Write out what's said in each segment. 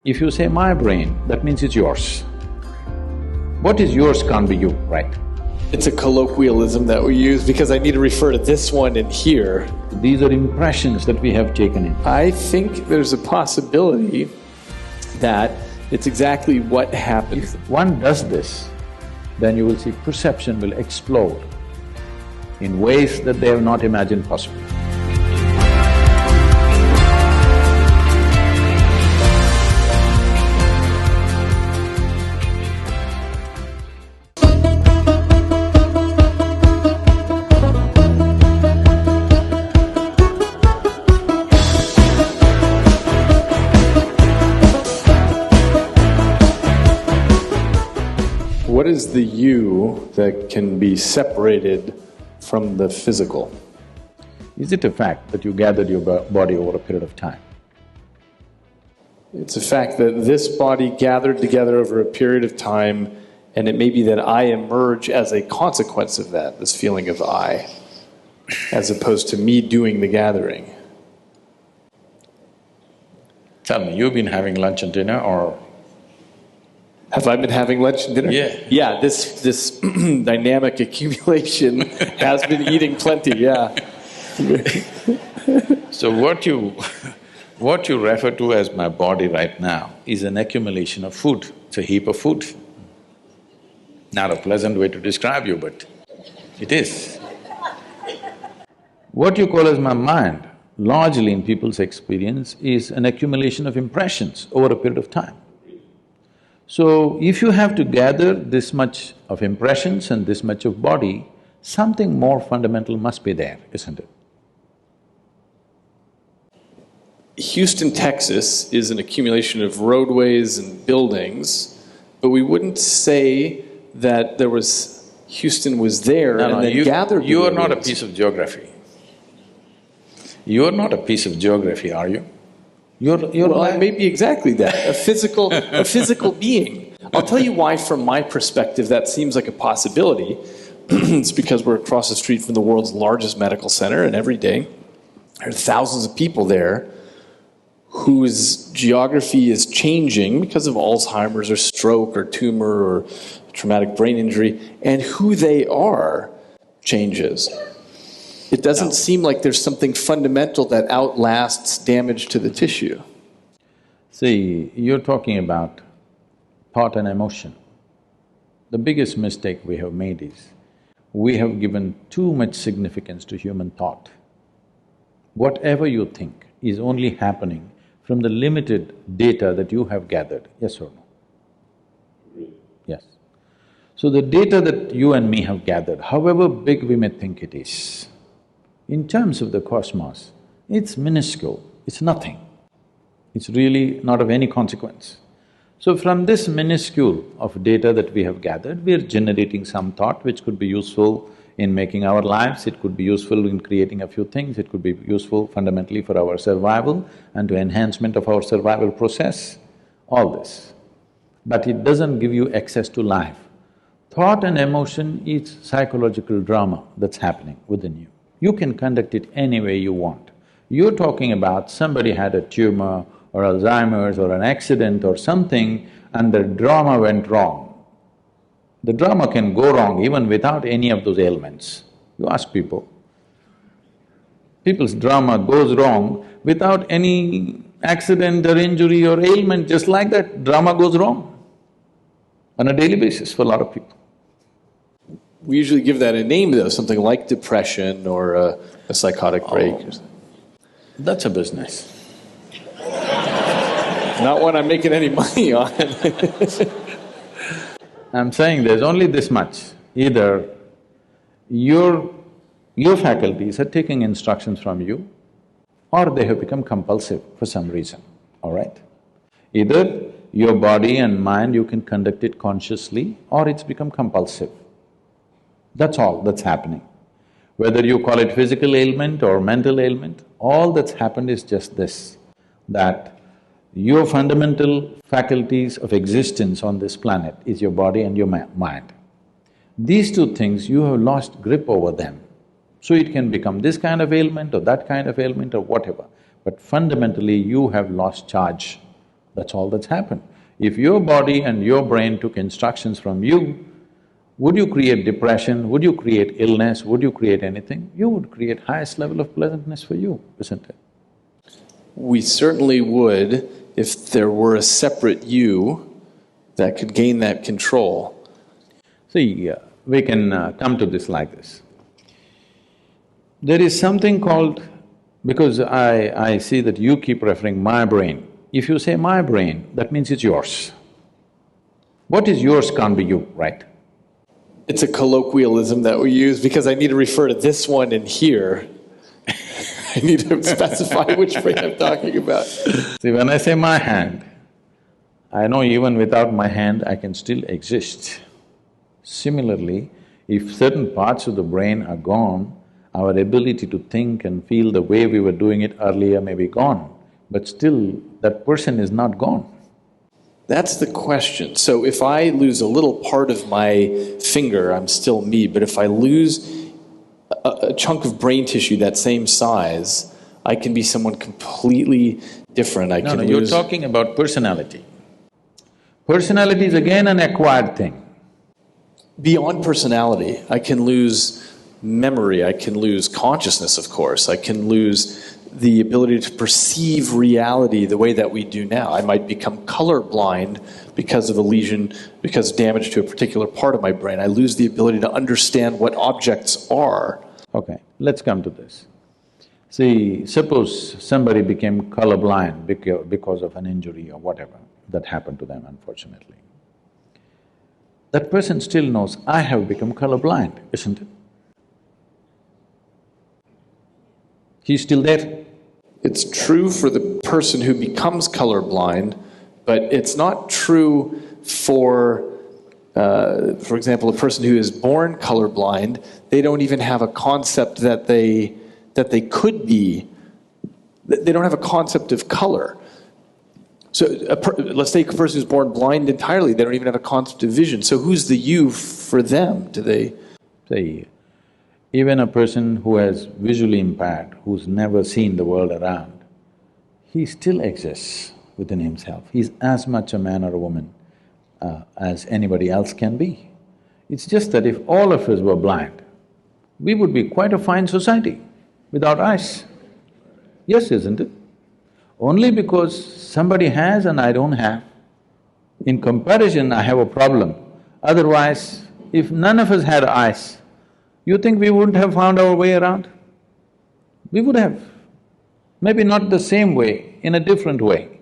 If you say my brain, that means it's yours. What is yours can't be you, right? It's a colloquialism that we use because I need to refer to this one in here. These are impressions that we have taken in. I think there's a possibility that it's exactly what happens. If one does this, then you will see perception will explode in ways that they have not imagined possible. What is the you that can be separated from the physical? Is it a fact that you gathered your body over a period of time? It's a fact that this body gathered together over a period of time, and it may be that I emerge as a consequence of that, this feeling of I, as opposed to me doing the gathering. Tell me, you've been having lunch and dinner or… Have I been having lunch and dinner? Yeah. Yeah, this dynamic accumulation has been eating plenty, yeah. So what you refer to as my body right now is an accumulation of food. It's a heap of food. Not a pleasant way to describe you, but it is. What you call as my mind, largely in people's experience, is an accumulation of impressions over a period of time. So, if you have to gather this much of impressions and this much of body, something more fundamental must be there, isn't it? Houston, Texas is an accumulation of roadways and buildings, but we wouldn't say that Houston was there and then gathered. You are not a piece of geography. You are not a piece of geography, are you? Well, maybe exactly that, a physical being. I'll tell you why from my perspective that seems like a possibility. It's because we're across the street from the world's largest medical center, and every day there are thousands of people there whose geography is changing because of Alzheimer's or stroke or tumor or traumatic brain injury, and who they are changes. It doesn't seem like there's something fundamental that outlasts damage to the tissue. See, you're talking about thought and emotion. The biggest mistake we have made is, we have given too much significance to human thought. Whatever you think is only happening from the limited data that you have gathered, yes or no? Yes. So the data that you and me have gathered, however big we may think it is, in terms of the cosmos, it's minuscule, it's nothing. It's really not of any consequence. So from this minuscule of data that we have gathered, we are generating some thought which could be useful in making our lives, it could be useful in creating a few things, it could be useful fundamentally for our survival and to enhancement of our survival process, all this. But it doesn't give you access to life. Thought and emotion is psychological drama that's happening within you. You can conduct it any way you want. You're talking about somebody had a tumor or Alzheimer's or an accident or something and the drama went wrong. The drama can go wrong even without any of those ailments. You ask people. People's drama goes wrong without any accident or injury or ailment, just like that, drama goes wrong on a daily basis for a lot of people. We usually give that a name though, something like depression or a psychotic break. That's a business. Not one I'm making any money on. I'm saying there's only this much. Either your faculties are taking instructions from you or they have become compulsive for some reason, all right? Either your body and mind, you can conduct it consciously or it's become compulsive. That's all that's happening. Whether you call it physical ailment or mental ailment, all that's happened is just this, that your fundamental faculties of existence on this planet is your body and your mind. These two things, you have lost grip over them. So it can become this kind of ailment or that kind of ailment or whatever, but fundamentally you have lost charge. That's all that's happened. If your body and your brain took instructions from you, would you create depression? Would you create illness? Would you create anything? You would create highest level of pleasantness for you, isn't it? We certainly would if there were a separate you that could gain that control. See, we can come to this like this. There is something called… because I see that you keep referring my brain. If you say my brain, that means it's yours. What is yours can't be you, right? It's a colloquialism that we use because I need to refer to this one in here. I need to specify which brain I'm talking about. See, when I say my hand, I know even without my hand I can still exist. Similarly, if certain parts of the brain are gone, our ability to think and feel the way we were doing it earlier may be gone, but still that person is not gone. That's the question. So if I lose a little part of my finger, I'm still me, but if I lose a chunk of brain tissue that same size, I can be someone completely different. No, you're talking about personality. Personality is again an acquired thing. Beyond personality, I can lose memory, I can lose consciousness, of course, I can lose the ability to perceive reality the way that we do now. I might become colorblind because of a lesion, because of damage to a particular part of my brain. I lose the ability to understand what objects are. Okay, let's come to this. See, suppose somebody became colorblind because of an injury or whatever that happened to them, unfortunately. That person still knows, I have become colorblind, isn't it? He's still there. It's true for the person who becomes colorblind, but it's not true for example, a person who is born colorblind. They don't even have a concept that they could be. They don't have a concept of color. So let's take a person who's born blind entirely. They don't even have a concept of vision. So who's the you for them? Do they… Say, even a person who has visually impaired, who's never seen the world around, he still exists within himself. He's as much a man or a woman as anybody else can be. It's just that if all of us were blind, we would be quite a fine society without eyes. Yes, isn't it? Only because somebody has and I don't have, in comparison I have a problem. Otherwise, if none of us had eyes, you think we wouldn't have found our way around? We would have. Maybe not the same way, in a different way.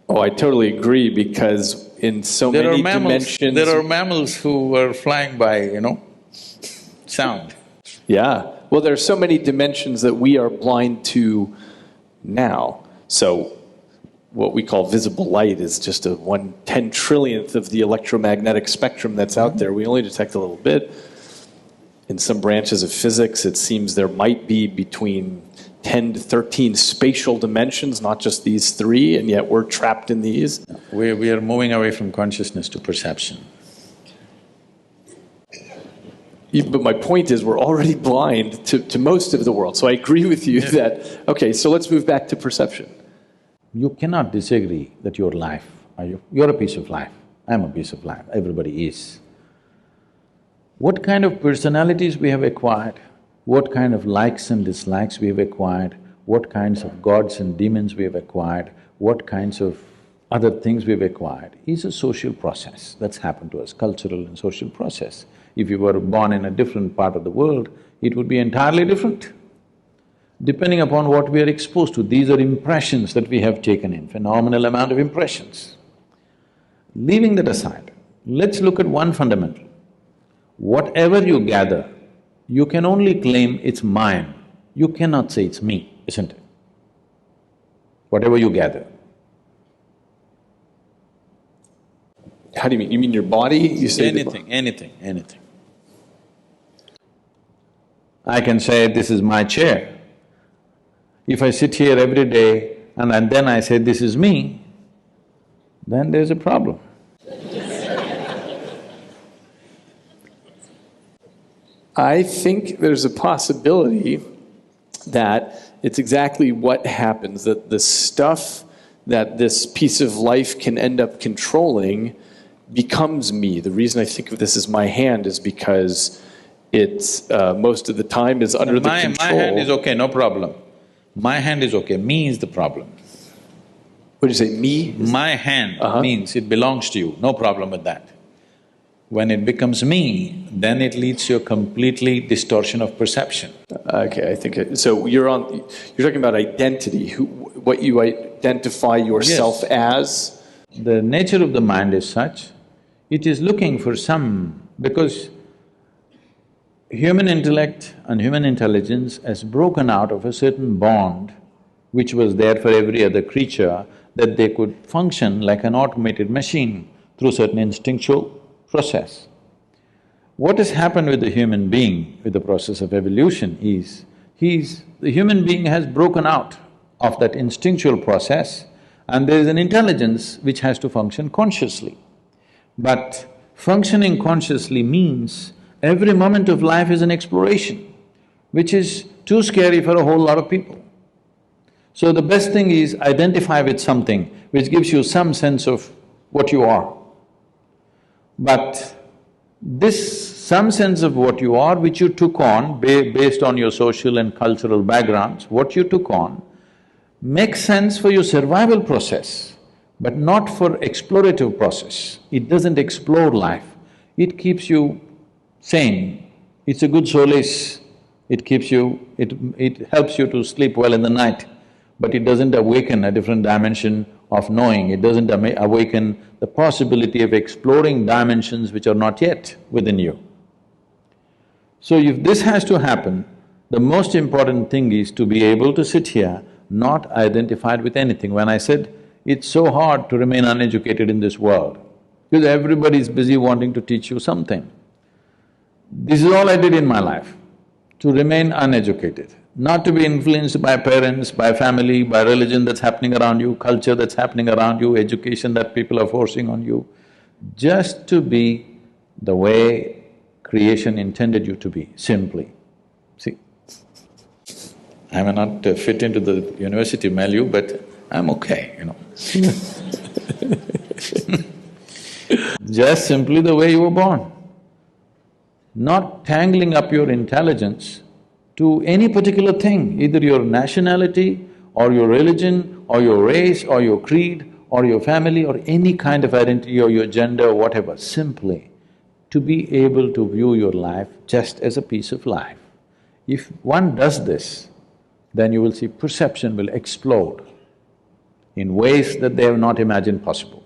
Oh, I totally agree, because in so many dimensions… There are mammals who are flying by, sound. Yeah. Well, there are so many dimensions that we are blind to now. So what we call visible light is just a 1/10 trillionth of the electromagnetic spectrum that's out there. We only detect a little bit. In some branches of physics, it seems there might be between 10 to 13 spatial dimensions, not just these three, and yet we're trapped in these. We are moving away from consciousness to perception. But my point is, we're already blind to most of the world. So I agree with you that, okay, so let's move back to perception. You cannot disagree that you're life, are you? You're a piece of life, I'm a piece of life, everybody is. What kind of personalities we have acquired, what kind of likes and dislikes we have acquired, what kinds of gods and demons we have acquired, what kinds of other things we've acquired is a social process that's happened to us, cultural and social process. If you were born in a different part of the world, it would be entirely different. Depending upon what we are exposed to, these are impressions that we have taken in, phenomenal amount of impressions. Leaving that aside, let's look at one fundamental. Whatever you gather, you can only claim it's mine. You cannot say it's me, isn't it? Whatever you gather. How do you mean? You mean your body? You say anything. I can say, this is my chair. If I sit here every day and then I say, this is me, then there's a problem. I think there's a possibility that it's exactly what happens, that the stuff that this piece of life can end up controlling becomes me. The reason I think of this as my hand is because it's most of the time is under the control. My hand is okay, no problem. My hand is okay, me is the problem. What do you say, me? My hand means it belongs to you, no problem with that. When it becomes me, then it leads to a completely distortion of perception. Okay, I think so. You're talking about identity, what you identify yourself as. The nature of the mind is such, it is looking for because human intellect and human intelligence has broken out of a certain bond which was there for every other creature, that they could function like an automated machine through certain instinctual process. What has happened with the human being with the process of evolution is, the human being has broken out of that instinctual process, and there is an intelligence which has to function consciously. But functioning consciously means every moment of life is an exploration, which is too scary for a whole lot of people. So the best thing is identify with something which gives you some sense of what you are. But this some sense of what you are, which you took on based on your social and cultural backgrounds, what you took on, makes sense for your survival process, but not for explorative process. It doesn't explore life, it keeps you sane, it's a good solace, it helps you to sleep well in the night, but it doesn't awaken a different dimension of knowing, it doesn't awaken the possibility of exploring dimensions which are not yet within you. So if this has to happen, the most important thing is to be able to sit here not identified with anything. When I said, it's so hard to remain uneducated in this world, because everybody is busy wanting to teach you something. This is all I did in my life, to remain uneducated, not to be influenced by parents, by family, by religion that's happening around you, culture that's happening around you, education that people are forcing on you, just to be the way creation intended you to be, simply. See, I may not fit into the university milieu, but I'm okay, you know. Just simply the way you were born. Not tangling up your intelligence to any particular thing, either your nationality or your religion or your race or your creed or your family or any kind of identity or your gender or whatever, simply to be able to view your life just as a piece of life. If one does this, then you will see perception will explode in ways that they have not imagined possible.